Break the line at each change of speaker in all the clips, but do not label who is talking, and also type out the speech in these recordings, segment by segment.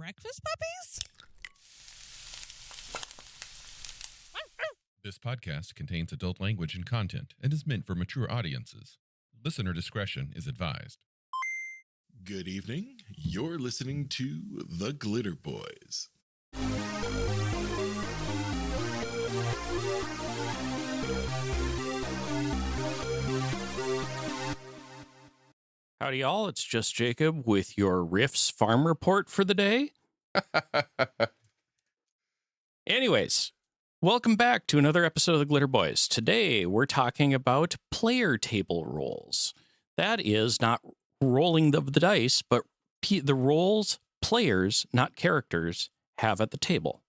breakfast puppies?
This podcast contains adult language and content and is meant for mature audiences. Listener discretion is advised.
Good evening. You're listening to The Glitterbois.
Howdy, y'all. It's just Jacob with your Riffs Farm Report for the day. Anyways, welcome back to another episode of the Glitterbois. Today, we're talking about player table roles. That is not rolling the dice, but the roles players, not characters, have at the table.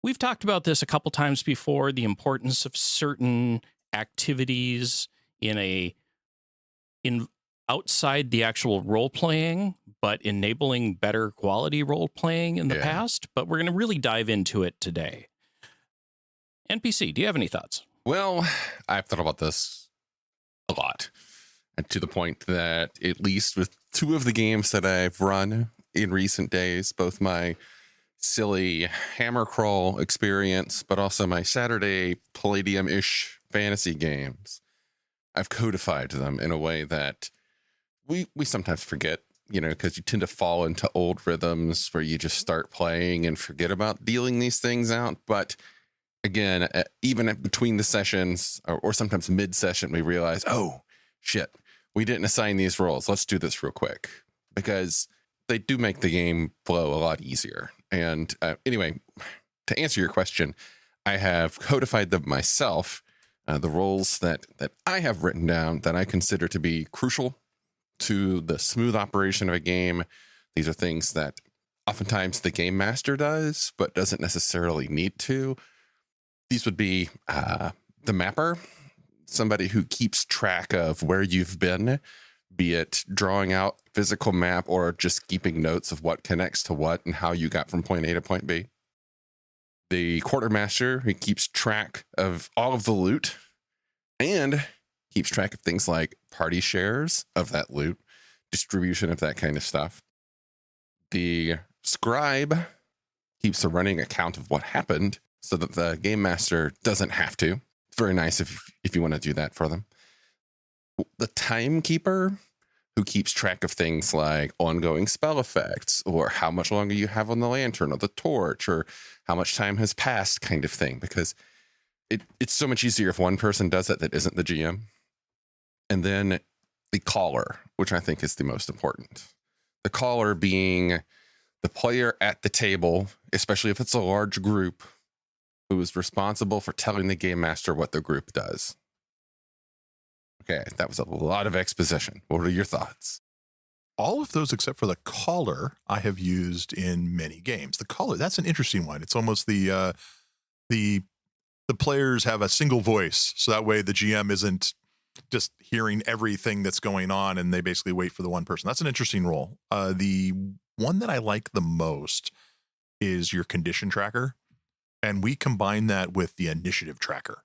We've talked about this a couple times before, the importance of certain activities outside the actual role playing, but enabling better quality role playing in the past. But we're going to really dive into it today. NPC, do you have any thoughts?
Well, I've thought about this a lot, and to the point that at least with two of the games that I've run in recent days, both my silly hammer crawl experience, but also my Saturday Palladium-ish fantasy games, I've codified them in a way that we sometimes forget, because you tend to fall into old rhythms where you just start playing and forget about dealing these things out. But again, even between the sessions or sometimes mid-session, we realize, oh, shit, we didn't assign these roles. Let's do this real quick, because they do make the game flow a lot easier. And anyway, to answer your question, I have codified them myself, the roles that I have written down that I consider to be crucial to the smooth operation of a game. These are things that oftentimes the game master does, but doesn't necessarily need to. These would be the mapper, somebody who keeps track of where you've been, be it drawing out physical map or just keeping notes of what connects to what and how you got from point A to point B. The quartermaster, who keeps track of all of the loot and keeps track of things like party shares of that loot, distribution of that kind of stuff. The scribe keeps a running account of what happened so that the game master doesn't have to. It's very nice if you want to do that for them. The timekeeper, who keeps track of things like ongoing spell effects or how much longer you have on the lantern or the torch or how much time has passed kind of thing, because it's so much easier if one person does it that isn't the GM. And then the caller, which I think is the most important. The caller being the player at the table, especially if it's a large group, who is responsible for telling the game master what the group does. Okay, that was a lot of exposition. What are your thoughts?
All of those except for the caller I have used in many games. The caller, that's an interesting one. It's almost the players have a single voice, so that way the GM isn't just hearing everything that's going on and they basically wait for the one person. That's an interesting role. The one that I like the most is your condition tracker, and we combine that with the initiative tracker.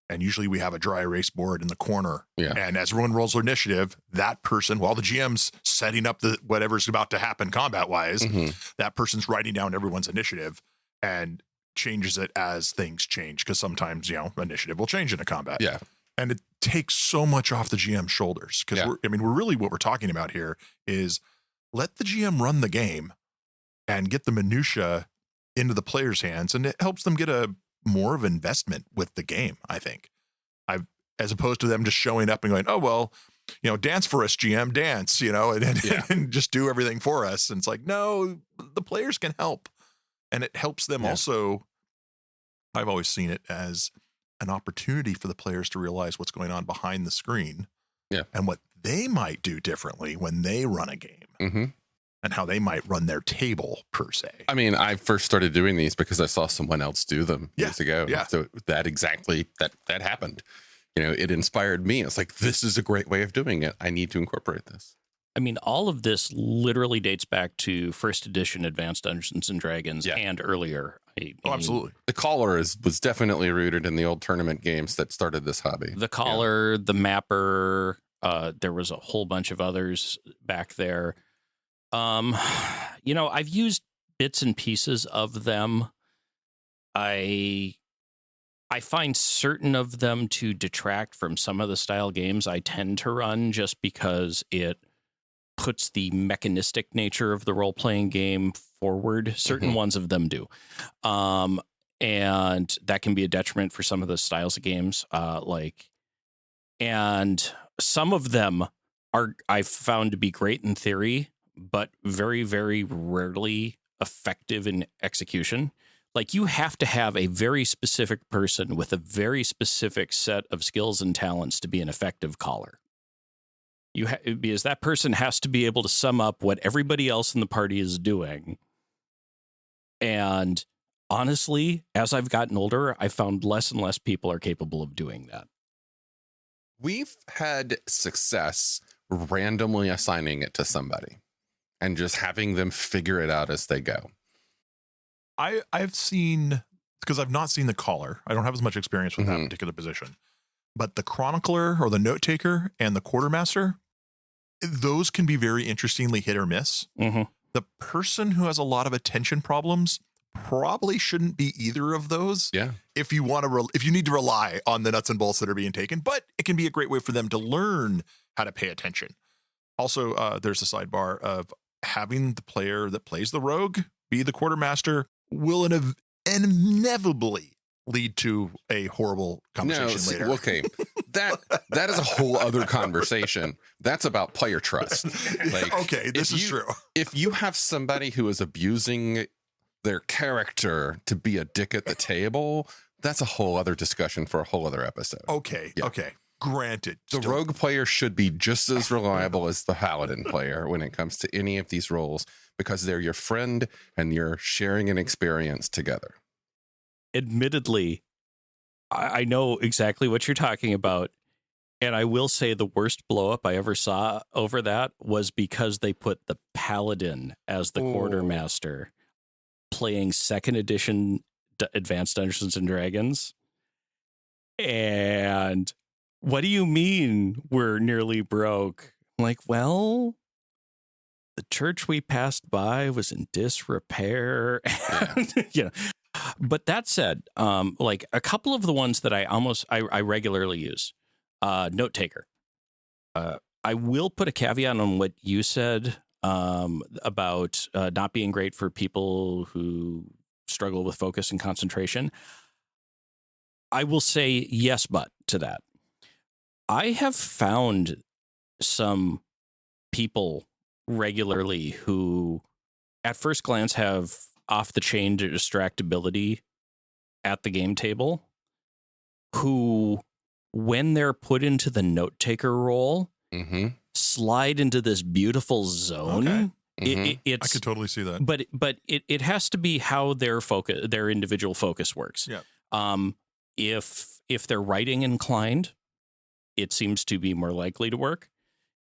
And usually we have a dry erase board in the corner. Yeah. And as everyone rolls their initiative, that person, while the GM's setting up whatever's about to happen combat-wise, that person's writing down everyone's initiative and changes it as things change. Because sometimes, initiative will change in a combat. Yeah. And it takes so much off the GM's shoulders. Because we're really, what we're talking about here is let the GM run the game and get the minutia into the player's hands. And it helps them get more of investment with the game, I think. As opposed to them just showing up and going, oh, well, dance for us, GM, dance, and just do everything for us. And it's like, no, the players can help. And it helps them also. I've always seen it as an opportunity for the players to realize what's going on behind the screen and what they might do differently when they run a game. And how they might run their table, per se. I
mean, I first started doing these because I saw someone else do them years ago. Yeah. So that happened. It inspired me. It's like, this is a great way of doing it. I need to incorporate this.
I mean, all of this literally dates back to first edition Advanced Dungeons and Dragons and earlier.
Absolutely.
The caller was definitely rooted in the old tournament games that started this hobby.
The caller, the mapper, there was a whole bunch of others back there. I've used bits and pieces of them. I find certain of them to detract from some of the style games I tend to run, just because it puts the mechanistic nature of the role-playing game forward. Certain ones of them do. And that can be a detriment for some of the styles of games. And some of them I've found to be great in theory, but very, very rarely effective in execution. Like, you have to have a very specific person with a very specific set of skills and talents to be an effective caller. Because that person has to be able to sum up what everybody else in the party is doing. And honestly, as I've gotten older, I've found less and less people are capable of doing that.
We've had success randomly assigning it to somebody and just having them figure it out as they go.
I've seen, because I've not seen the caller, I don't have as much experience with that particular position, but the chronicler or the note taker and the quartermaster, those can be very interestingly hit or miss. The person who has a lot of attention problems probably shouldn't be either of those.
Yeah.
If you want to, if you need to rely on the nuts and bolts that are being taken, but it can be a great way for them to learn how to pay attention. Also, there's a sidebar of having the player that plays the rogue be the quartermaster will inevitably lead to a horrible conversation later.
Okay, that is a whole other conversation. That's about player trust. Like,
okay, this is true.
If you have somebody who is abusing their character to be a dick at the table, that's a whole other discussion for a whole other episode.
Okay, okay. Granted.
The rogue player should be just as reliable as the paladin player when it comes to any of these roles, because they're your friend and you're sharing an experience together.
Admittedly, I know exactly what you're talking about. And I will say the worst blow up I ever saw over that was because they put the paladin as the quartermaster playing 2nd edition Advanced Dungeons and Dragons. And what do you mean we're nearly broke? I'm like, well, the church we passed by was in disrepair.
Yeah.
But that said, like a couple of the ones that I regularly use, note taker. I will put a caveat on what you said about not being great for people who struggle with focus and concentration. I will say yes, but to that. I have found some people regularly who at first glance have off the chain distractibility at the game table, who, when they're put into the note taker role, slide into this beautiful zone.
Okay. I could totally see that.
But it has to be how their individual focus works.
Yeah.
If they're writing inclined, it seems to be more likely to work.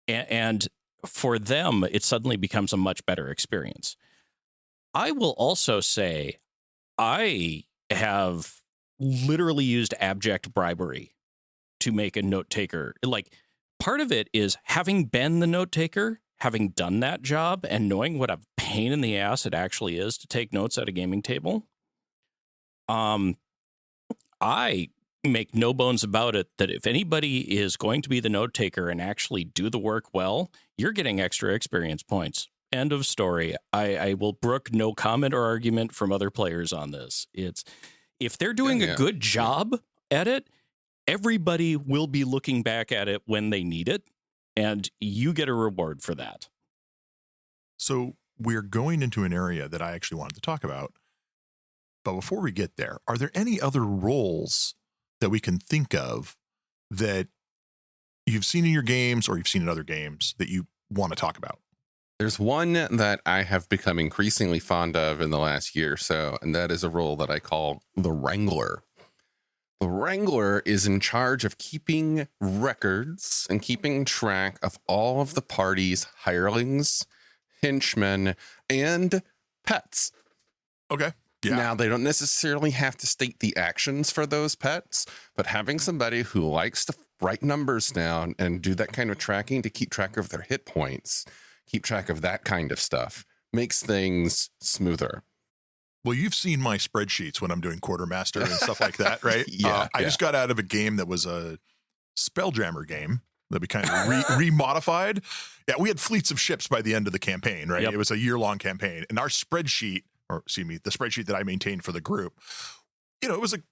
And for them, it suddenly becomes a much better experience. I will also say I have literally used abject bribery to make a note taker. Like, part of it is having been the note taker, having done that job, and knowing what a pain in the ass it actually is to take notes at a gaming table. I make no bones about it that if anybody is going to be the note taker and actually do the work well, you're getting extra experience points. End of story. I will brook no comment or argument from other players on this. It's if they're doing a good job at it, everybody will be looking back at it when they need it, and you get a reward for that.
So we're going into an area that I actually wanted to talk about. But before we get there, are there any other roles that we can think of that you've seen in your games or you've seen in other games that you want to talk about?
There's one that I have become increasingly fond of in the last year or so, and that is a role that I call the Wrangler. The Wrangler is in charge of keeping records and keeping track of all of the party's hirelings, henchmen, and pets.
Okay. Yeah.
Now, they don't necessarily have to state the actions for those pets, but having somebody who likes to write numbers down and do that kind of tracking to keep track of their hit points, keep track of that kind of stuff, makes things smoother.
Well, you've seen my spreadsheets when I'm doing quartermaster and stuff like that, right? I just got out of a game that was a Spelljammer game that we kind of remodified. Yeah, we had fleets of ships by the end of the campaign, right? It was a year-long campaign. And our spreadsheet, or excuse me, the spreadsheet that I maintained for the group, it was a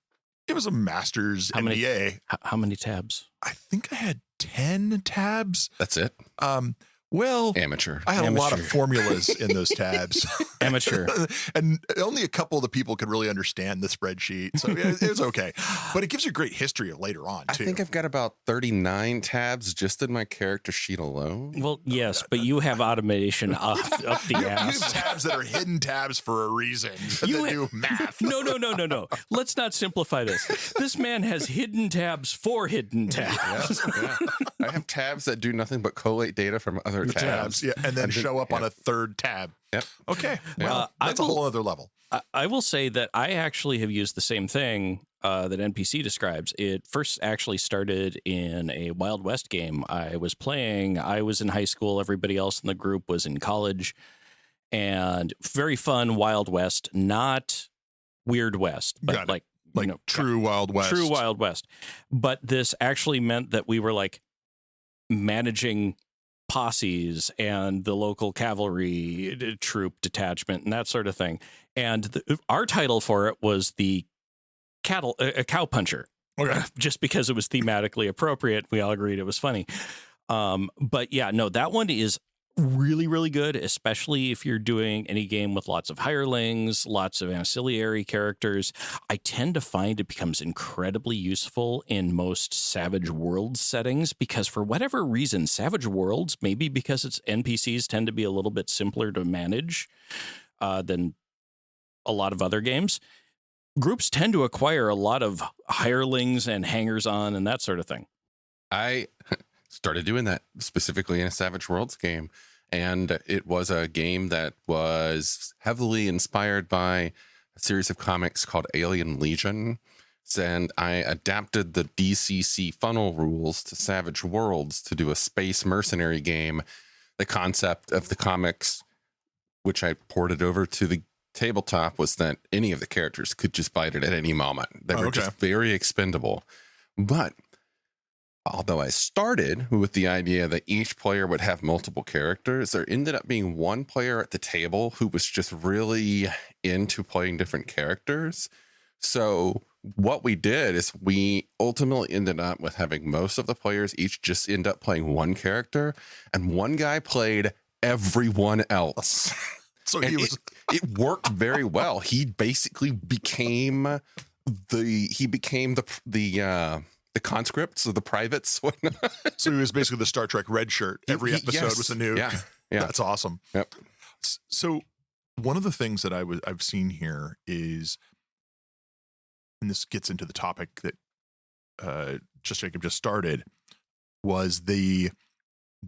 master's MBA.
How many tabs?
I think I had 10 tabs.
That's it.
Well,
amateur.
I had a lot of formulas in those tabs.
Amateur.
And only a couple of the people could really understand the spreadsheet. So it was okay. But it gives you a great history of later on, too.
I think I've got about 39 tabs just in my character sheet alone.
Well, yes, but you have automation up the ass.
You have tabs that are hidden tabs for a reason. That do math.
No. Let's not simplify this. This man has hidden tabs for hidden tabs.
Yeah. I have tabs that do nothing but collate data from other tabs.
Yeah, and then show up on a third tab.
Yep.
Okay. Well, that's a whole other level.
I will say that I actually have used the same thing that NPC describes. It first actually started in a Wild West game I was playing. I was in high school. Everybody else in the group was in college. And very fun Wild West, not Weird West, but like
true Wild West.
True Wild West. But this actually meant that we were like managing posses and the local cavalry troop detachment and that sort of thing. And our title for it was the cow puncher.
Okay.
Just because it was thematically appropriate. We all agreed it was funny. But yeah, no, that one is really, really good, especially if you're doing any game with lots of hirelings, lots of ancillary characters. I tend to find it becomes incredibly useful in most Savage Worlds settings because for whatever reason, Savage Worlds, maybe because its NPCs tend to be a little bit simpler to manage than a lot of other games, groups tend to acquire a lot of hirelings and hangers-on and that sort of thing.
I started doing that specifically in a Savage Worlds game. And it was a game that was heavily inspired by a series of comics called Alien Legion. And I adapted the DCC funnel rules to Savage Worlds to do a space mercenary game. The concept of the comics, which I ported over to the tabletop, was that any of the characters could just fight it at any moment. They were just very expendable. But although I started with the idea that each player would have multiple characters, there ended up being one player at the table who was just really into playing different characters. So what we did is we ultimately ended up with having most of the players each just end up playing one character, and one guy played everyone else.
So
it worked very well. He basically became the conscripts or the privates.
So he was basically the Star Trek red shirt. Every episode was a new.
Yeah.
That's awesome.
Yep.
So one of the things that I've seen here is, and this gets into the topic that Jacob just started, was do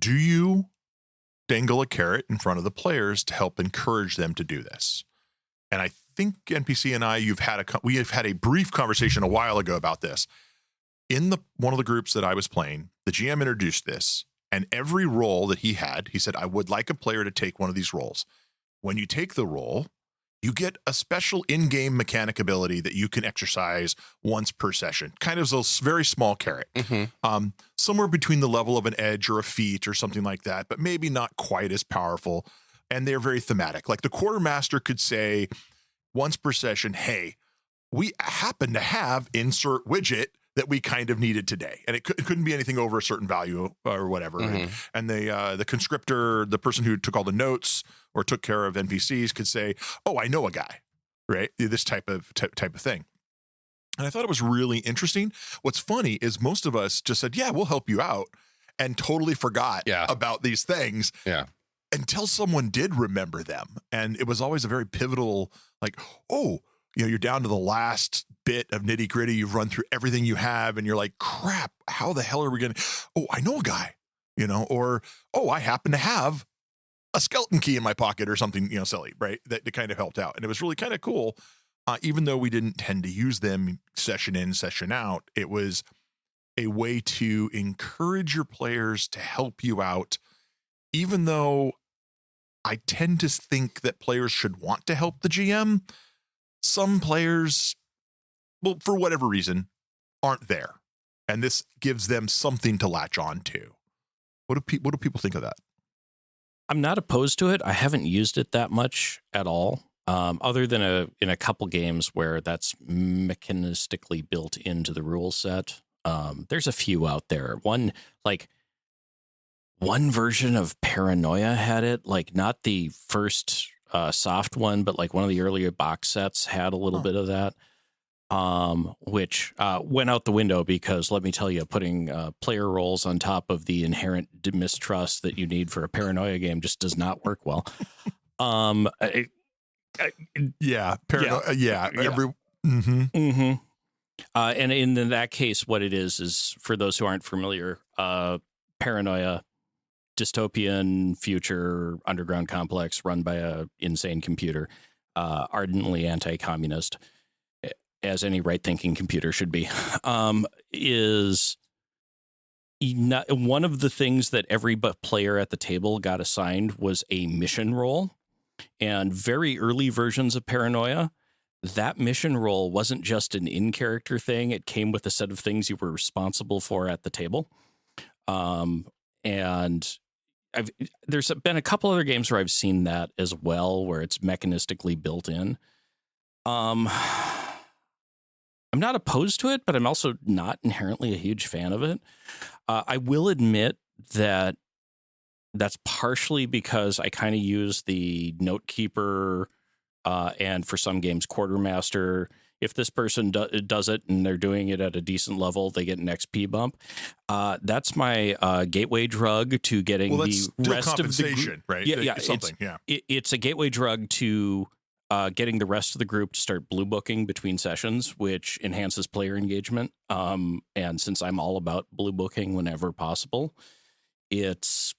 you dangle a carrot in front of the players to help encourage them to do this? And I think NPC and I, we have had a brief conversation a while ago about this. In one of the groups that I was playing, the GM introduced this, and every role that he said, I would like a player to take one of these roles. When you take the role, you get a special in-game mechanic ability that you can exercise once per session. Kind of a very small carrot. Mm-hmm. Somewhere between the level of an edge or a feat or something like that, but maybe not quite as powerful. And they're very thematic. Like the quartermaster could say once per session, hey, we happen to have insert widget that we kind of needed today. And it couldn't be anything over a certain value or whatever. Mm-hmm. And the conscriptor, the person who took all the notes or took care of NPCs, could say, oh, I know a guy, right? This type of thing. And I thought it was really interesting. What's funny is most of us just said, yeah, we'll help you out, and totally forgot about these things.
Yeah.
Until someone did remember them. And it was always a very pivotal, like, oh, you're down to the last bit of nitty gritty. You've run through everything you have, and you're like, crap, how the hell are we going to, oh, I know a guy, or, oh, I happen to have a skeleton key in my pocket or something, silly, right? That kind of helped out. And it was really kind of cool. Even though we didn't tend to use them session in, session out, it was a way to encourage your players to help you out, even though I tend to think that players should want to help the GM. Some players, well, for whatever reason, aren't there. And this gives them something to latch on to. What do people think of that?
I'm not opposed to it. I haven't used it that much at all, other than in a couple games where that's mechanistically built into the rule set. There's a few out there. One version of Paranoia had it, like not the first soft one, but like one of the earlier box sets had a little bit of that, which went out the window because, let me tell you, putting player roles on top of the inherent mistrust that you need for a Paranoia game just does not work well.
Yeah.
And in that case, what it is for those who aren't familiar, Paranoia, dystopian future underground complex run by a insane computer, ardently anti-communist, as any right-thinking computer should be, is one of the things that every player at the table got assigned was a mission role. And very early versions of Paranoia, that mission role wasn't just an in-character thing. It came with a set of things you were responsible for at the table. And there's been a couple other games where I've seen that as well, where it's mechanistically built in. I'm not opposed to it, but I'm also not inherently a huge fan of it. I will admit that that's partially because I kind of use the note keeper and for some games quartermaster. If this person does it and they're doing it at a decent level, they get an XP bump. That's my gateway drug to getting the rest of the group.
Right?
Yeah,
something.
It's a gateway drug to getting the rest of the group to start blue booking between sessions, which enhances player engagement. And since I'm all about blue booking whenever possible, it's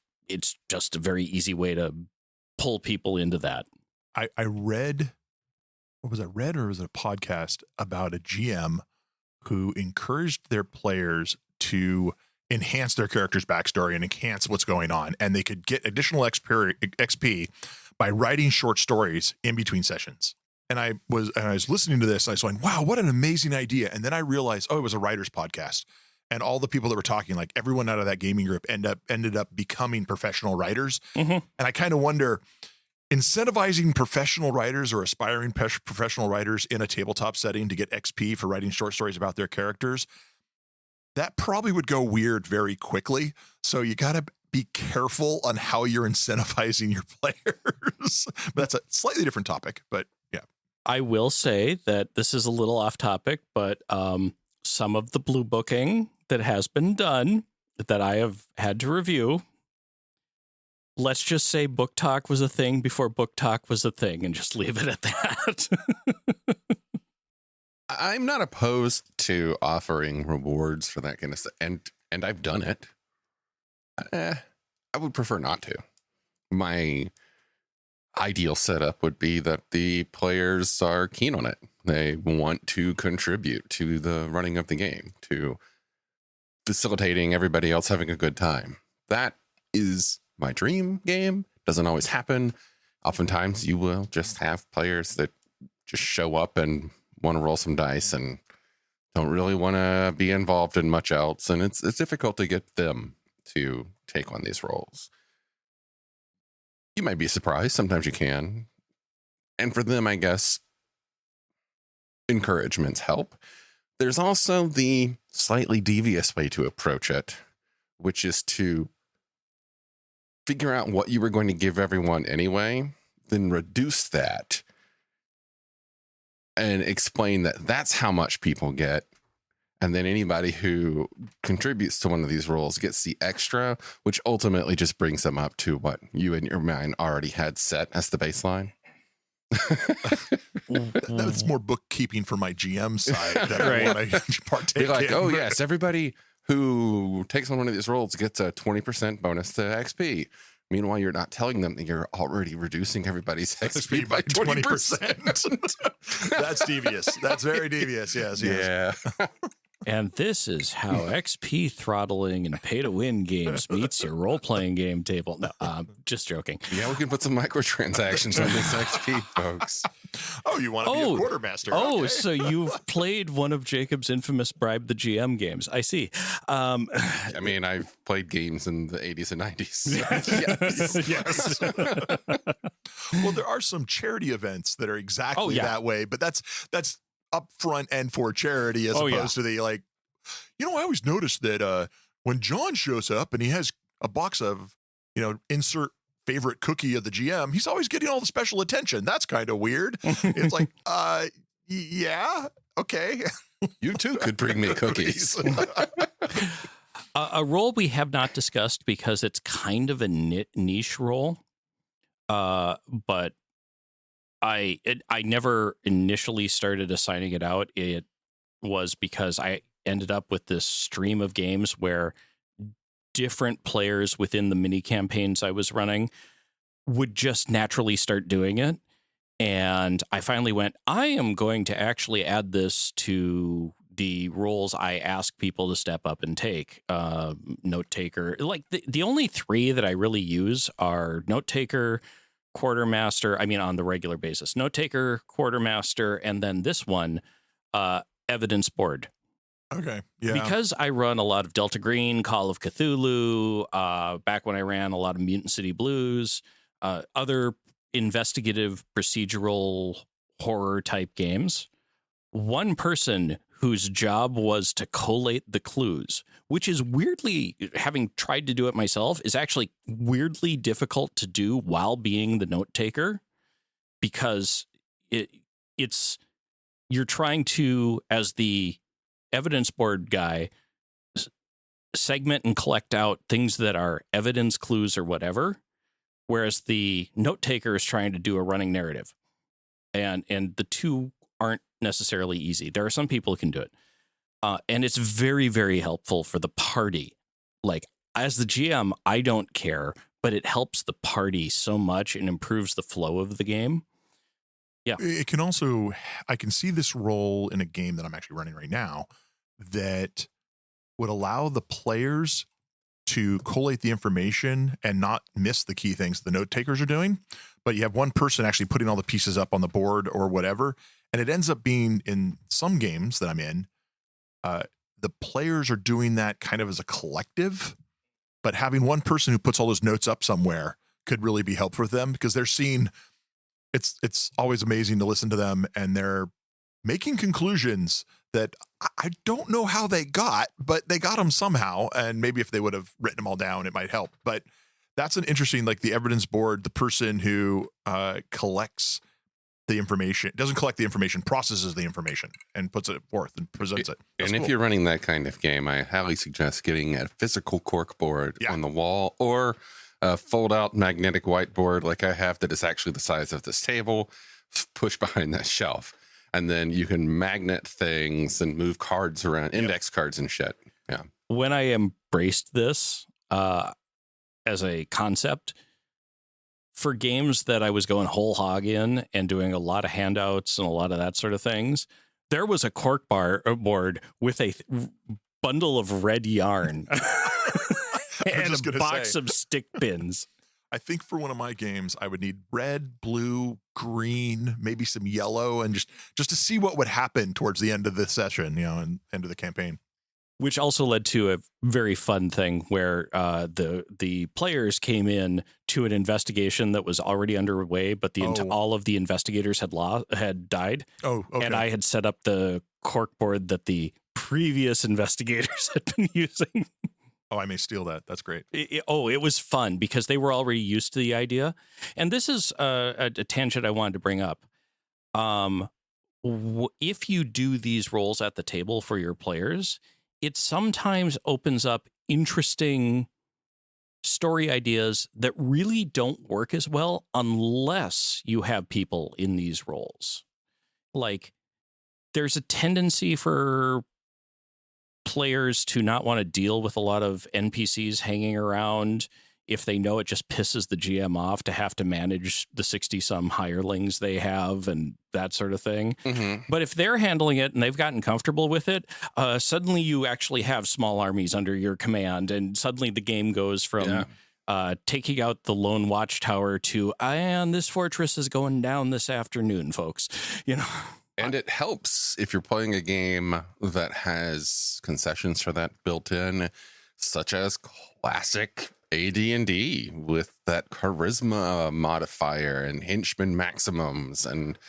just a very easy way to pull people into that.
I read, what was it, or was it a podcast about a GM who encouraged their players to enhance their character's backstory and enhance what's going on. And they could get additional XP by writing short stories in between sessions. And I was listening to this, and I was going, wow, what an amazing idea. And then I realized, it was a writer's podcast. And all the people that were talking, like everyone out of that gaming group ended up becoming professional writers. Mm-hmm. And I kind of wonder, incentivizing professional writers or aspiring professional writers in a tabletop setting to get XP for writing short stories about their characters, that probably would go weird very quickly. So you got to be careful on how you're incentivizing your players. But that's a slightly different topic, but yeah.
I will say that this is a little off topic, but some of the blue booking that has been done that I have had to review, let's just say Book Talk was a thing before Book Talk was a thing, and just leave it at that.
I'm not opposed to offering rewards for that kind of stuff, and I've done it. I would prefer not to. My ideal setup would be that the players are keen on it. They want to contribute to the running of the game, to facilitating everybody else having a good time. That is my dream game. Doesn't always happen. Oftentimes you will just have players that just show up and want to roll some dice and don't really want to be involved in much else. And it's difficult to get them to take on these roles. You might be surprised. Sometimes you can. And for them, I guess, encouragements help. There's also the slightly devious way to approach it, which is to figure out what you were going to give everyone anyway, then reduce that and explain that that's how much people get. And then anybody who contributes to one of these roles gets the extra, which ultimately just brings them up to what you in your mind already had set as the baseline.
That's more bookkeeping for my GM side that I want to partake
Be like,
in.
oh yes, everybody who takes on one of these roles gets a 20% bonus to XP. Meanwhile, you're not telling them that you're already reducing everybody's XP by 20%.
That's devious. That's very devious. Yes.
Yeah.
And this is how XP throttling and pay-to-win games meets your role-playing game table. No, just joking.
Yeah, we can put some microtransactions on this XP, folks.
Oh, you want to be a quartermaster?
Oh,
okay.
so you've played one of Jacob's infamous Bribe the GM games. I see.
I mean, I've played games in the 80s and 90s.
Yes. Well, there are some charity events that are exactly that way, but that's upfront and for charity as opposed to the I always notice that when John shows up and he has a box of, insert favorite cookie of the GM, he's always getting all the special attention. That's kind of weird. It's like, yeah, okay.
You too could bring me cookies.
A role we have not discussed because it's kind of a niche role, but I never initially started assigning it out. It was because I ended up with this stream of games where different players within the mini campaigns I was running would just naturally start doing it. And I finally went, I am going to actually add this to the roles I ask people to step up and take. Note taker. Like the only three that I really use are note taker, quartermaster, on the regular basis, note taker, quartermaster, and then this one, evidence board.
Okay. Yeah.
Because I run a lot of Delta Green, Call of Cthulhu, back when I ran a lot of Mutant City Blues, other investigative procedural horror type games, one person whose job was to collate the clues, which is weirdly, having tried to do it myself, is actually weirdly difficult to do while being the note taker, because it's you're trying to, as the evidence board guy, segment and collect out things that are evidence clues or whatever, whereas the note taker is trying to do a running narrative, and the two aren't necessarily easy. There are some people who can do it. And it's very, very helpful for the party. Like, as the GM, I don't care, but it helps the party so much and improves the flow of the game. Yeah.
It can also, I can see this role in a game that I'm actually running right now that would allow the players to collate the information and not miss the key things the note takers are doing. But you have one person actually putting all the pieces up on the board or whatever. And it ends up being, in some games that I'm in, the players are doing that kind of as a collective, but having one person who puts all those notes up somewhere could really be helpful for them, because they're seeing, it's always amazing to listen to them, and they're making conclusions that I don't know how they got, but they got them somehow. And maybe if they would have written them all down, it might help. But that's an interesting, like the evidence board, the person who collects the information, doesn't collect the information, processes the information and puts it forth and presents it. That's
and
cool.
If you're running that kind of game, I highly suggest getting a physical cork board on the wall, or a fold out magnetic whiteboard like I have that is actually the size of this table, push behind that shelf. And then you can magnet things and move cards around, index cards and shit. Yeah.
When I embraced this as a concept for games that I was going whole hog in and doing a lot of handouts and a lot of that sort of things, there was a cork board with a bundle of red yarn and a box of stick pins.
I think for one of my games, I would need red, blue, green, maybe some yellow, and just to see what would happen towards the end of the session, and end of the campaign.
Which also led to a very fun thing where the players came in to an investigation that was already underway, but all of the investigators had died. Oh, okay. And I had set up the corkboard that the previous investigators had been using.
Oh, I may steal that. That's great.
It was fun because they were already used to the idea. And this is a tangent I wanted to bring up. If you do these roles at the table for your players, it sometimes opens up interesting story ideas that really don't work as well unless you have people in these roles. Like, there's a tendency for players to not want to deal with a lot of NPCs hanging around if they know it just pisses the GM off to have to manage the 60-some hirelings they have and that sort of thing. But if they're handling it and they've gotten comfortable with it, suddenly you actually have small armies under your command, and suddenly the game goes from taking out the lone watchtower to, and this fortress is going down this afternoon, folks. You know.
And it helps if you're playing a game that has concessions for that built in, such as classic AD&D with that charisma modifier and henchman maximums and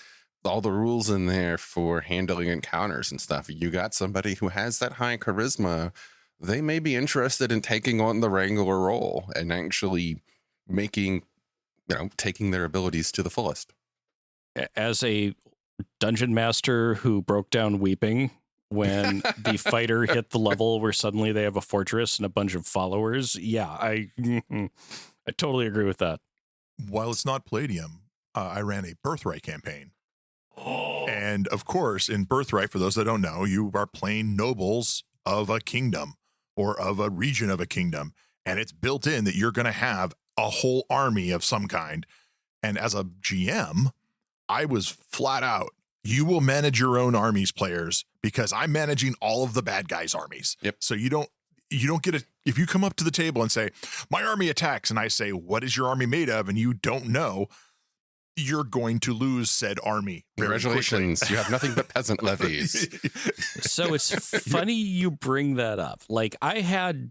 all the rules in there for handling encounters and stuff. You got somebody who has that high charisma, they may be interested in taking on the Wrangler role and actually making, taking their abilities to the fullest.
As a dungeon master who broke down weeping when the fighter hit the level where suddenly they have a fortress and a bunch of followers. Yeah, I totally agree with that.
While it's not Palladium, I ran a Birthright campaign. And of course, in Birthright, for those that don't know, you are playing nobles of a kingdom or of a region of a kingdom. And it's built in that you're going to have a whole army of some kind. And as a GM, I was flat out, you will manage your own armies, players, because I'm managing all of the bad guys' armies.
Yep.
So you don't get if you come up to the table and say, my army attacks, and I say, what is your army made of? And you don't know, you're going to lose said army.
Congratulations. You have nothing but peasant levies.
So it's funny you bring that up. Like, I had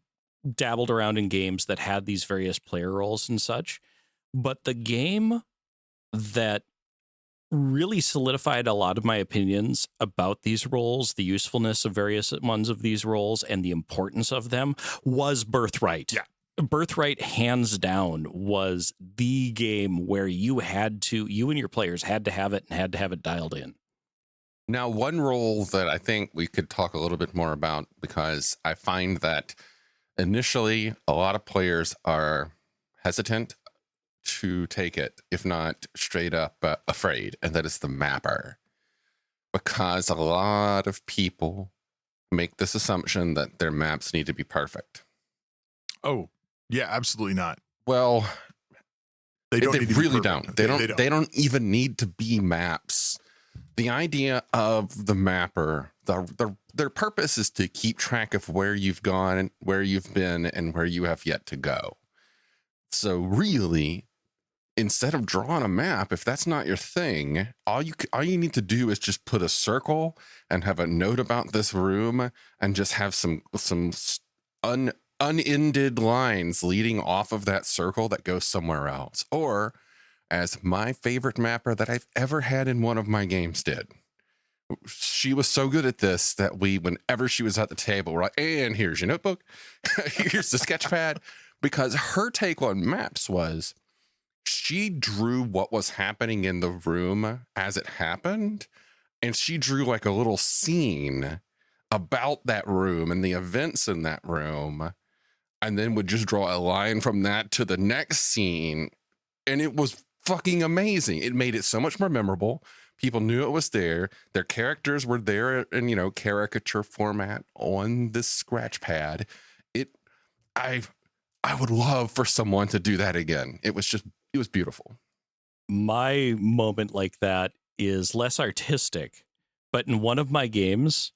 dabbled around in games that had these various player roles and such, but the game that really solidified a lot of my opinions about these roles, the usefulness of various ones of these roles, and the importance of them was Birthright.
Yeah.
Birthright, hands down, was the game where you and your players had to have it and had to have it dialed in.
Now, one role that I think we could talk a little bit more about, because I find that initially a lot of players are hesitant to take it, if not straight up afraid, and that is the mapper. Because a lot of people make this assumption that their maps need to be perfect.
Oh, yeah, absolutely not.
Well,
they
really don't. They don't even need to be maps. The idea of the mapper, their purpose is to keep track of where you've gone, where you've been, and where you have yet to go. So really, instead of drawing a map, if that's not your thing, all you need to do is just put a circle and have a note about this room and just have some unended lines leading off of that circle that goes somewhere else. Or, as my favorite mapper that I've ever had in one of my games did, she was so good at this that whenever she was at the table, we're like, and here's your notebook, here's the sketch pad, because her take on maps was, she drew what was happening in the room as it happened, and she drew like a little scene about that room and the events in that room, and then would just draw a line from that to the next scene, and it was fucking amazing. It made it so much more memorable. People knew it was there. Their characters were there in, caricature format on this scratch pad. I would love for someone to do that again. It was beautiful.
My moment like that is less artistic, but in one of my games,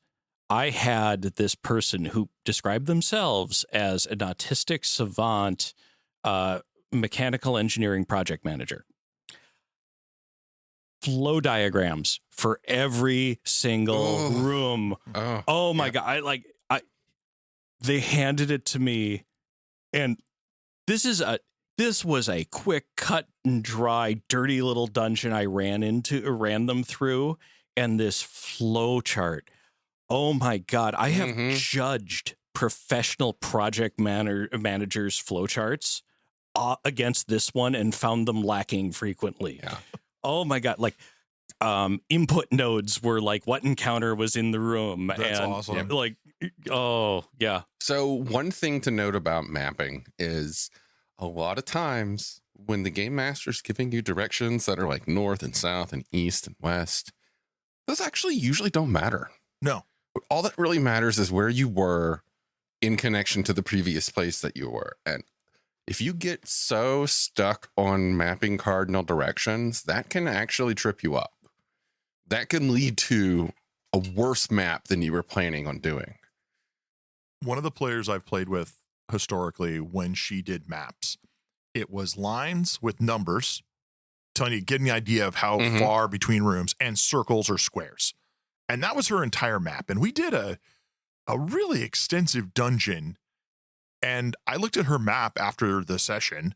I had this person who described themselves as an autistic savant, mechanical engineering project manager. Flow diagrams for every single room. Oh my God. They handed it to me, and this was a quick, cut and dry, dirty little dungeon I ran them through, and this flow chart. Oh my God. I have judged professional project managers' flow charts against this one and found them lacking frequently.
Yeah.
Oh my God. Like, input nodes were like what encounter was in the room.
That's
and
awesome.
Like, oh yeah.
So one thing to note about mapping is a lot of times when the game master's giving you directions that are like north and south and east and west, those actually usually don't matter.
No.
All that really matters is where you were in connection to the previous place that you were. And if you get so stuck on mapping cardinal directions, that can actually trip you up. That can lead to a worse map than you were planning on doing.
One of the players I've played with historically, when she did maps, it was lines with numbers telling you, getting the idea of how far between rooms, and circles or squares. And that was her entire map. And we did a really extensive dungeon. And I looked at her map after the session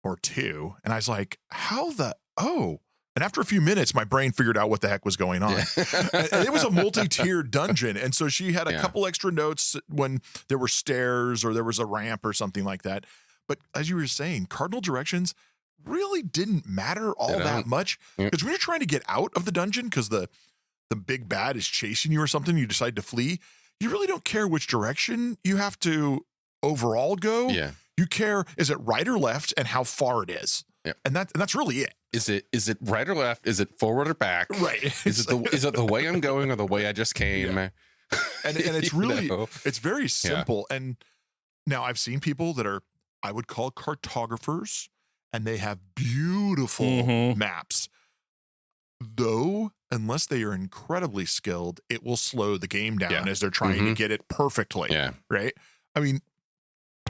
or two, and I was like, and after a few minutes, my brain figured out what the heck was going on. And it was a multi-tiered dungeon. And so she had a couple extra notes when there were stairs or there was a ramp or something like that. But as you were saying, cardinal directions really didn't matter all that much. Because when you're trying to get out of the dungeon because the big bad is chasing you or something, you decide to flee, you really don't care which direction you have to overall go.
Yeah.
You care, is it right or left, and how far it is.
Yeah.
And that's really it.
Is it right or left? Is it forward or back?
Right.
Is it the way I'm going or the way I just came?
Yeah. And it's really,
You know?
it's very simple. Yeah. And now I've seen people that are, I would call cartographers, and they have beautiful maps. Though, unless they are incredibly skilled, it will slow the game down as they're trying to get it perfectly.
Yeah.
Right. I mean,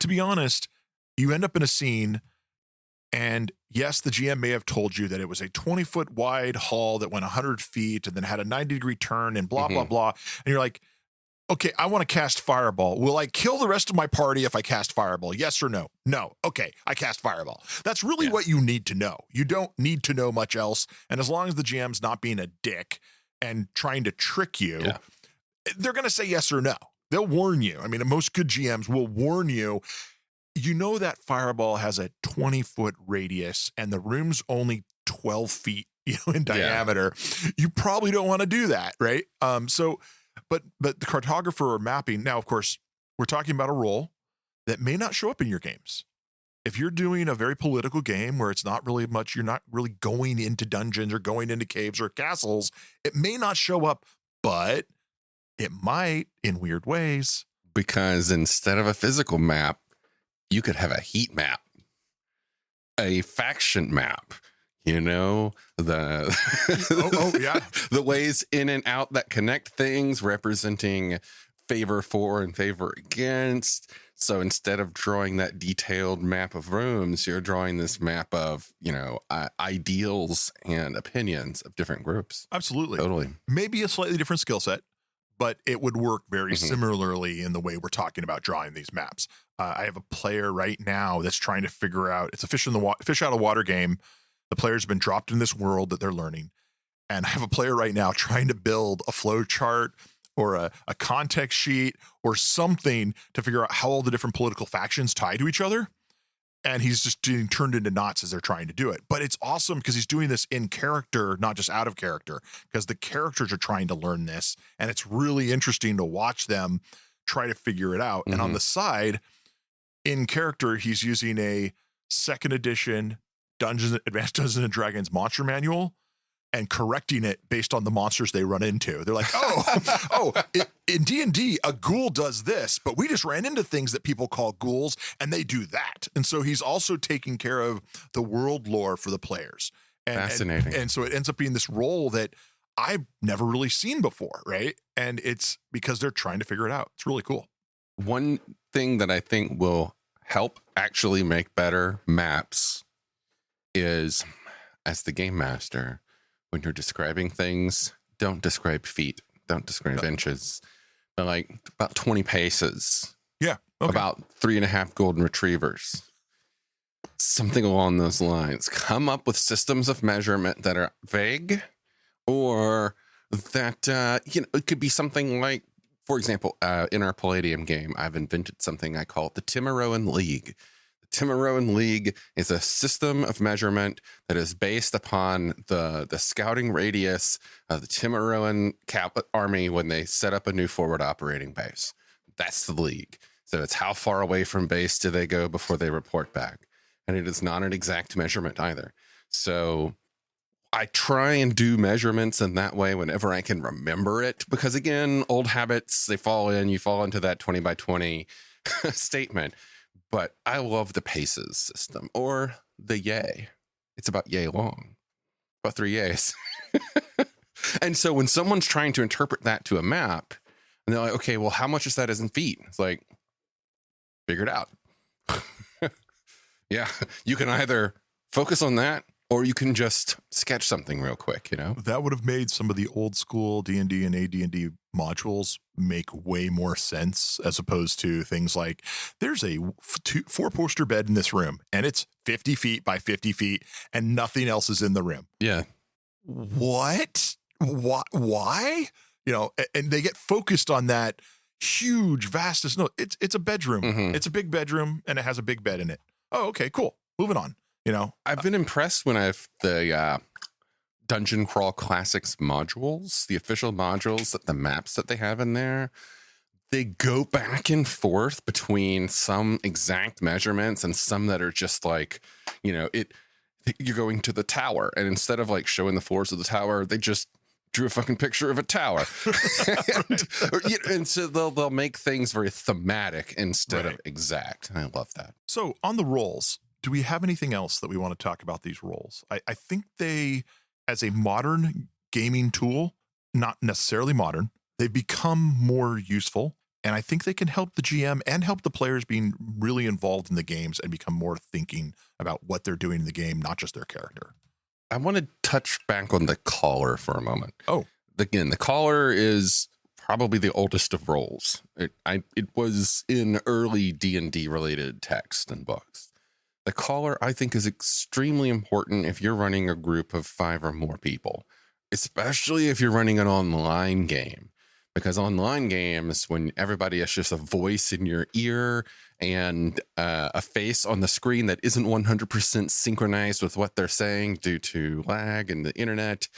to be honest, you end up in a scene, and yes, the GM may have told you that it was a 20-foot wide hall that went 100 feet and then had a 90-degree turn and blah, blah, blah. And you're like, okay, I want to cast Fireball. Will I kill the rest of my party if I cast Fireball? Yes or no? No. Okay, I cast Fireball. That's really what you need to know. You don't need to know much else. And as long as the GM's not being a dick and trying to trick you, they're going to say yes or no. They'll warn you. I mean, most good GMs will warn you. You know that Fireball has a 20-foot radius and the room's only 12 feet, in diameter. You probably don't want to do that, right? But the cartographer or mapping, now, of course, we're talking about a role that may not show up in your games. If you're doing a very political game where it's not really much, you're not really going into dungeons or going into caves or castles, it may not show up, but it might in weird ways.
Because instead of a physical map, you could have a heat map, a faction map, the the ways in and out that connect things, representing favor for and favor against. So instead of drawing that detailed map of rooms, you're drawing this map of, ideals and opinions of different groups.
Absolutely.
Totally.
Maybe a slightly different skill set, but it would work very similarly in the way we're talking about drawing these maps. I have a player right now that's trying to figure out, it's a fish out of water game. The player's been dropped in this world that they're learning. And I have a player right now trying to build a flow chart or a context sheet or something to figure out how all the different political factions tie to each other. And he's just being turned into knots as they're trying to do it. But it's awesome because he's doing this in character, not just out of character, because the characters are trying to learn this. And it's really interesting to watch them try to figure it out. And on the side, in character, he's using a 2nd edition Advanced Dungeons and Dragons monster manual and correcting it based on the monsters they run into. They're like, in D&D, a ghoul does this, but we just ran into things that people call ghouls, and they do that. And so he's also taking care of the world lore for the players.
Fascinating.
And so it ends up being this role that I've never really seen before, right? And it's because they're trying to figure it out. It's really cool.
One thing that I think will help actually make better maps is, as the game master, when you're describing things, don't describe feet, don't describe inches, but like about 20 paces.
Yeah. Okay.
About 3.5 golden retrievers. Something along those lines. Come up with systems of measurement that are vague, or that, it could be something like, for example, in our Palladium game, I've invented something I call the Timaroan League. Timaroan League is a system of measurement that is based upon the scouting radius of the Timaroan army when they set up a new forward operating base. That's the league. So it's how far away from base do they go before they report back. And it is not an exact measurement either. So I try and do measurements in that way whenever I can remember it. Because again, old habits, you fall into that 20 by 20 statement. but I love the paces system or the yay. It's about yay long, about 3 yays. And so when someone's trying to interpret that to a map, and they're like, okay, well, how much is that as in feet? It's like, figure it out. Yeah, you can either focus on that or you can just sketch something real quick, you know?
That would have made some of the old school D&D and AD&D modules make way more sense, as opposed to things like, there's a 4-poster bed in this room and it's 50 feet by 50 feet and nothing else is in the room.
Yeah.
What? Why? You know, and they get focused on that huge vastness. No, it's a bedroom.
Mhm.
It's a big bedroom and it has a big bed in it. Oh, okay, cool. Moving on. You know,
I've been impressed when I've the Dungeon Crawl Classics modules, the official modules, that the maps that they have in there, they go back and forth between some exact measurements and some that are just like, you know, you're going to the tower, and instead of like showing the floors of the tower, they just drew a fucking picture of a tower. and so they'll make things very thematic instead of exact. I love that.
So on the rolls, do we have anything else that we want to talk about these rolls? I think they, as a modern gaming tool, not necessarily modern, they've become more useful. And I think they can help the GM and help the players being really involved in the games and become more thinking about what they're doing in the game, not just their character.
I want to touch back on the caller for a moment.
Oh.
Again, the caller is probably the oldest of roles. It was in early D&D related text and books. The caller, I think, is extremely important if you're running a group of 5 or more people, especially if you're running an online game. Because online games, when everybody is just a voice in your ear and a face on the screen that isn't 100% synchronized with what they're saying due to lag and the internet,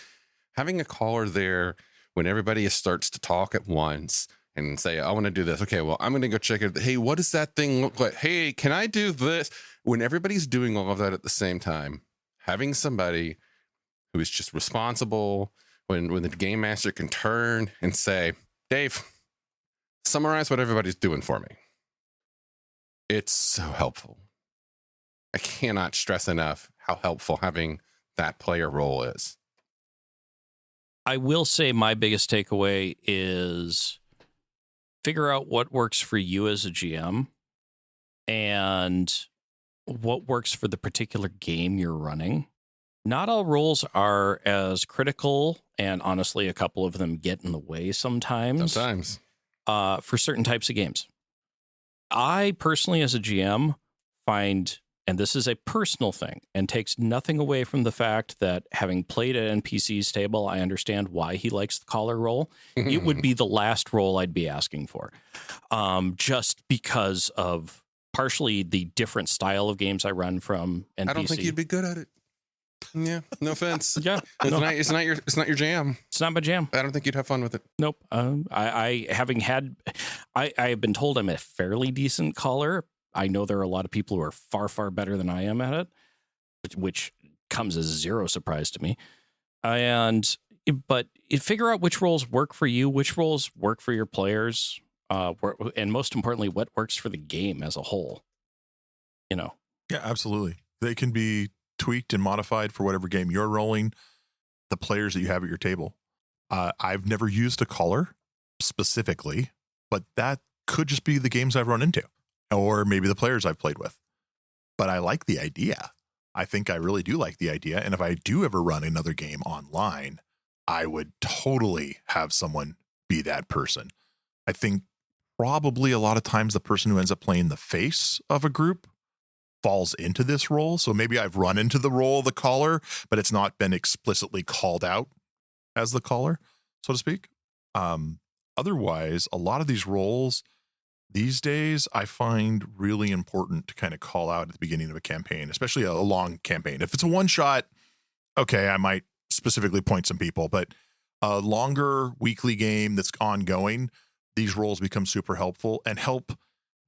having a caller there when everybody starts to talk at once and say, I want to do this. Okay, well, I'm going to go check it. Hey, what does that thing look like? Hey, can I do this? When everybody's doing all of that at the same time, having somebody who is just responsible, when the game master can turn and say, Dave, summarize what everybody's doing for me. It's so helpful. I cannot stress enough how helpful having that player role is.
I will say my biggest takeaway is figure out what works for you as a GM and what works for the particular game you're running. Not all roles are as critical, and honestly, a couple of them get in the way sometimes. For certain types of games. I personally, as a GM, find, and this is a personal thing, and takes nothing away from the fact that having played at NPC's table, I understand why he likes the caller role. It would be the last role I'd be asking for, just because of partially the different style of games I run from NPC.
I don't think you'd be good at it. Yeah, no offense.
Yeah,
it's not your jam.
It's not my jam.
I don't think you'd have fun with it.
Nope. I have been told I'm a fairly decent caller. I know there are a lot of people who are far, far better than I am at it, which comes as zero surprise to me. But figure out which roles work for you, which roles work for your players, and most importantly, what works for the game as a whole. You know.
Yeah, absolutely. They can be tweaked and modified for whatever game you're rolling, the players that you have at your table. I've never used a caller specifically, but that could just be the games I've run into, or maybe the players I've played with. But I like the idea. I think I really do like the idea. And if I do ever run another game online, I would totally have someone be that person. I think probably a lot of times the person who ends up playing the face of a group falls into this role. So maybe I've run into the role of the caller, but it's not been explicitly called out as the caller, so to speak. Otherwise, a lot of these roles these days I find really important to kind of call out at the beginning of a campaign, especially a long campaign. If it's a one shot, okay, I might specifically point some people, but a longer weekly game that's ongoing, these roles become super helpful and help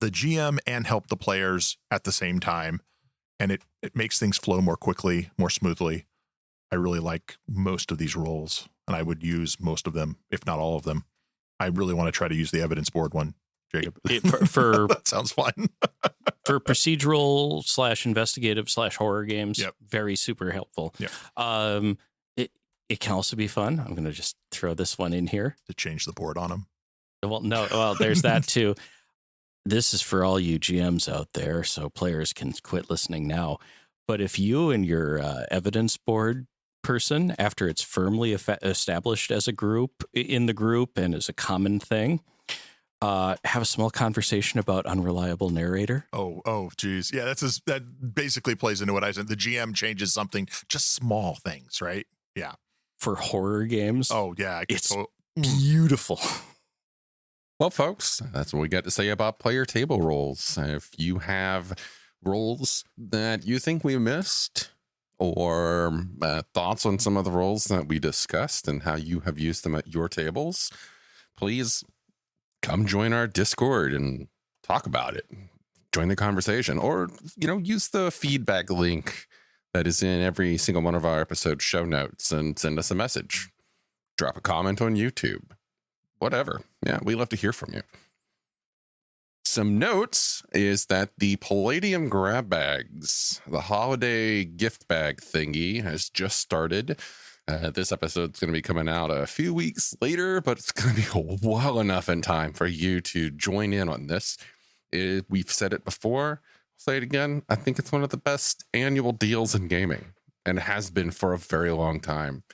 the GM and help the players at the same time. And it makes things flow more quickly, more smoothly. I really like most of these roles, and I would use most of them, if not all of them. I really want to try to use the evidence board one Jacob.
For
That sounds fun.
for procedural / investigative / horror games.
Yep.
Very super helpful.
Yep.
It can also be fun. I'm going to just throw this one in here.
To change the board on them.
Well, there's that too. This is for all you GMs out there, so players can quit listening now. But if you and your evidence board person, after it's firmly established as a group in the group and as a common thing, have a small conversation about unreliable narrator.
Oh, geez. Yeah, that basically plays into what I said. The GM changes something, just small things, right? Yeah.
For horror games.
Oh, yeah.
It's beautiful.
Well, folks, that's what we got to say about player table roles. If you have roles that you think we missed, or thoughts on some of the roles that we discussed and how you have used them at your tables, please come join our Discord and talk about it. Join the conversation, or, use the feedback link that is in every single one of our episode show notes and send us a message. Drop a comment on YouTube. Whatever. Yeah, we love to hear from you. Some notes is that the Palladium grab bags, the holiday gift bag thingy, has just started. This episode's going to be coming out a few weeks later, but it's going to be well enough in time for you to join in on this. We've said it before. I'll say it again. I think it's one of the best annual deals in gaming, and it has been for a very long time.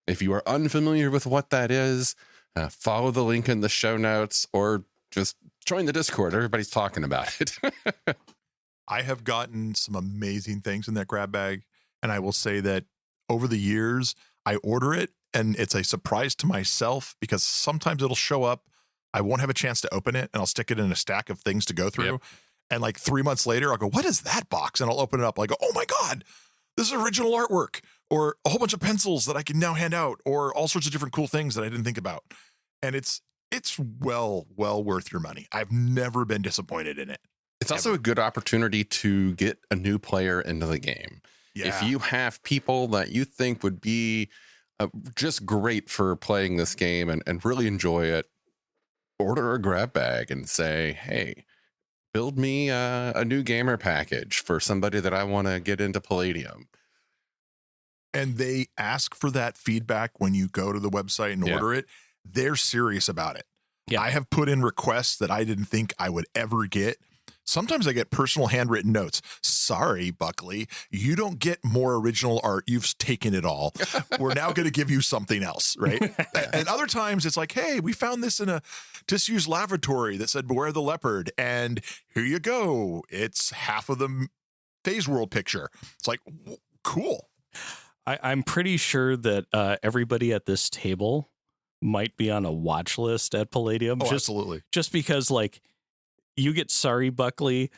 If you are unfamiliar with what that is, follow the link in the show notes, or just join the Discord. Everybody's talking about it.
I have gotten some amazing things in that grab bag, and I will say that over the years, I order it, and it's a surprise to myself because sometimes it'll show up. I won't have a chance to open it, and I'll stick it in a stack of things to go through. Yep. And like 3 months later, I'll go, what is that box? And I'll open it up. I go, oh my God, this is original artwork, or a whole bunch of pencils that I can now hand out, or all sorts of different cool things that I didn't think about. And it's well worth your money. I've never been disappointed in it.
It's also a good opportunity to get a new player into the game. Yeah. If you have people that you think would be just great for playing this game and really enjoy it, order a grab bag and say, hey, build me a new gamer package for somebody that I want to get into Palladium.
And they ask for that feedback when you go to the website and order it. They're serious about it. Yeah. I have put in requests that I didn't think I would ever get. Sometimes I get personal handwritten notes. Sorry, Buckley, you don't get more original art. You've taken it all. We're now going to give you something else, right? And other times it's like, hey, we found this in a disused lavatory that said beware the leopard. And here you go. It's half of the Phase World picture. It's like, cool.
I'm pretty sure that everybody at this table might be on a watch list at Palladium.
Absolutely.
Just because, like, you get Sorry, Buckley.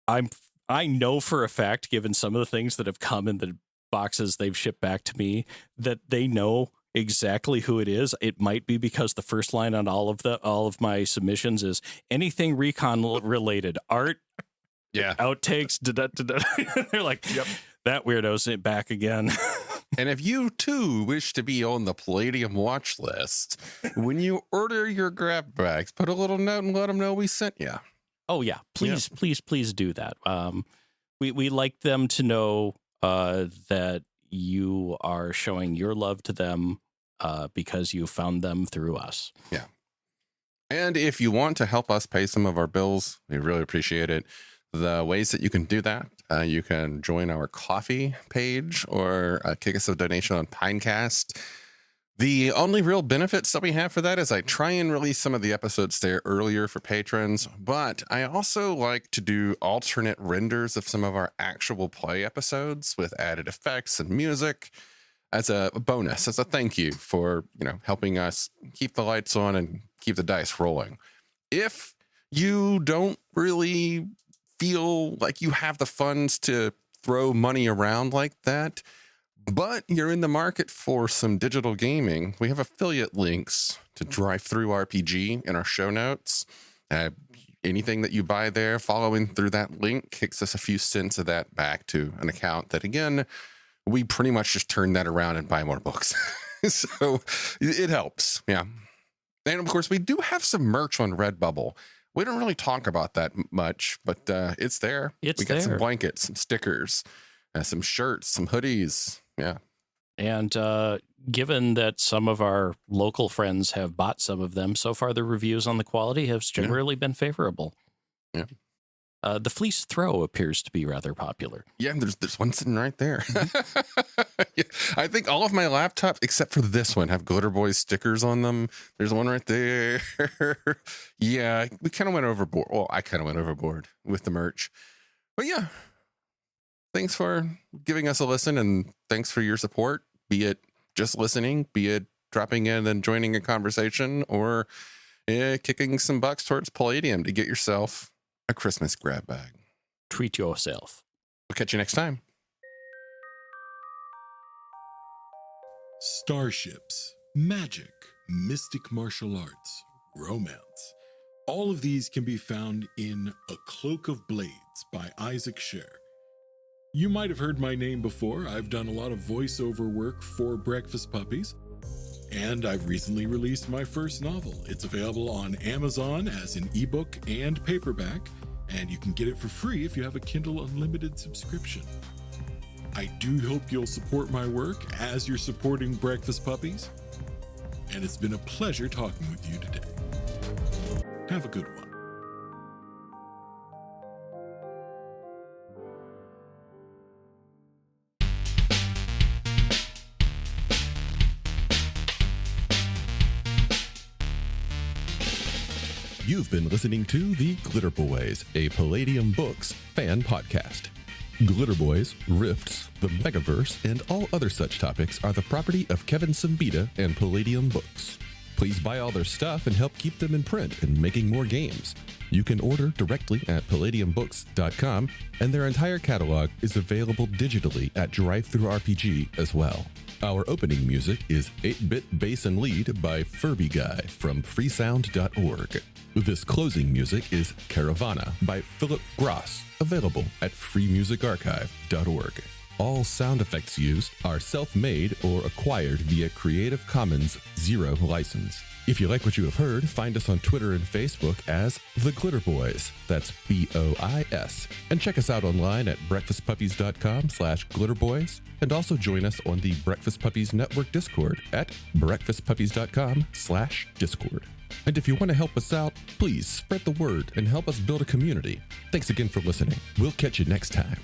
I know for a fact, given some of the things that have come in the boxes they've shipped back to me, that they know exactly who it is. It might be because the first line on all of my submissions is anything recon related, art, outtakes, They're like, yep, that weirdo's back again.
And if you too wish to be on the Palladium watch list, when you order your grab bags, put a little note and let them know we sent you.
Oh yeah, please do that. We like them to know that you are showing your love to them because you found them through us.
Yeah. And if you want to help us pay some of our bills, we really appreciate it. The ways that you can do that, you can join our Ko-Fi page or kick us a donation on Pinecast. The only real benefits that we have for that is I try and release some of the episodes there earlier for patrons, but I also like to do alternate renders of some of our actual play episodes with added effects and music as a bonus, as a thank you for, helping us keep the lights on and keep the dice rolling. If you don't really feel like you have the funds to throw money around like that, but you're in the market for some digital gaming, we have affiliate links to Drive-Thru RPG in our show notes. Anything that you buy there, following through that link kicks us a few cents of that back to an account that, again, we pretty much just turn that around and buy more books. So it helps. Yeah. And of course, we do have some merch on Redbubble. We don't really talk about that much, but it's there.
It's
we got some
there.
blankets, some stickers, some shirts, some hoodies. Yeah.
And given that some of our local friends have bought some of them, so far the reviews on the quality have generally been favorable.
Yeah.
The fleece throw appears to be rather popular.
Yeah, there's one sitting right there. Yeah, I think all of my laptops, except for this one, have Glitterbois stickers on them. There's one right there. Yeah, we kind of went overboard. Well, I kind of went overboard with the merch. But yeah, thanks for giving us a listen, and thanks for your support, be it just listening, be it dropping in and joining a conversation, or kicking some bucks towards Palladium to get yourself a Christmas grab bag.
Treat yourself.
We'll catch you next time.
Starships, magic, mystic martial arts, romance. All of these can be found in A Cloak of Blades by Isaac Scher. You might have heard my name before. I've done a lot of voiceover work for Breakfast Puppies, and I've recently released my first novel. It's available on Amazon as an ebook and paperback, and you can get it for free if you have a Kindle Unlimited subscription. I do hope you'll support my work as you're supporting Breakfast Puppies, and it's been a pleasure talking with you today. Have a good one.
You've been listening to The Glitterbois, a Palladium Books fan podcast. Glitterbois, Rifts, the Megaverse, and all other such topics are the property of Kevin Siembieda and Palladium Books. Please buy all their stuff and help keep them in print and making more games. You can order directly at palladiumbooks.com, and their entire catalog is available digitally at Drive-Thru RPG as well. Our opening music is 8-Bit Bass and Lead by Furby Guy from freesound.org. This closing music is Caravana by Philip Gross, available at freemusicarchive.org. All sound effects used are self-made or acquired via Creative Commons Zero license. If you like what you have heard, find us on Twitter and Facebook as The Glitterbois. That's BOIS. And check us out online at breakfastpuppies.com/glitterbois. And also join us on the Breakfast Puppies Network Discord at breakfastpuppies.com/discord. And if you want to help us out, please spread the word and help us build a community. Thanks again for listening. We'll catch you next time.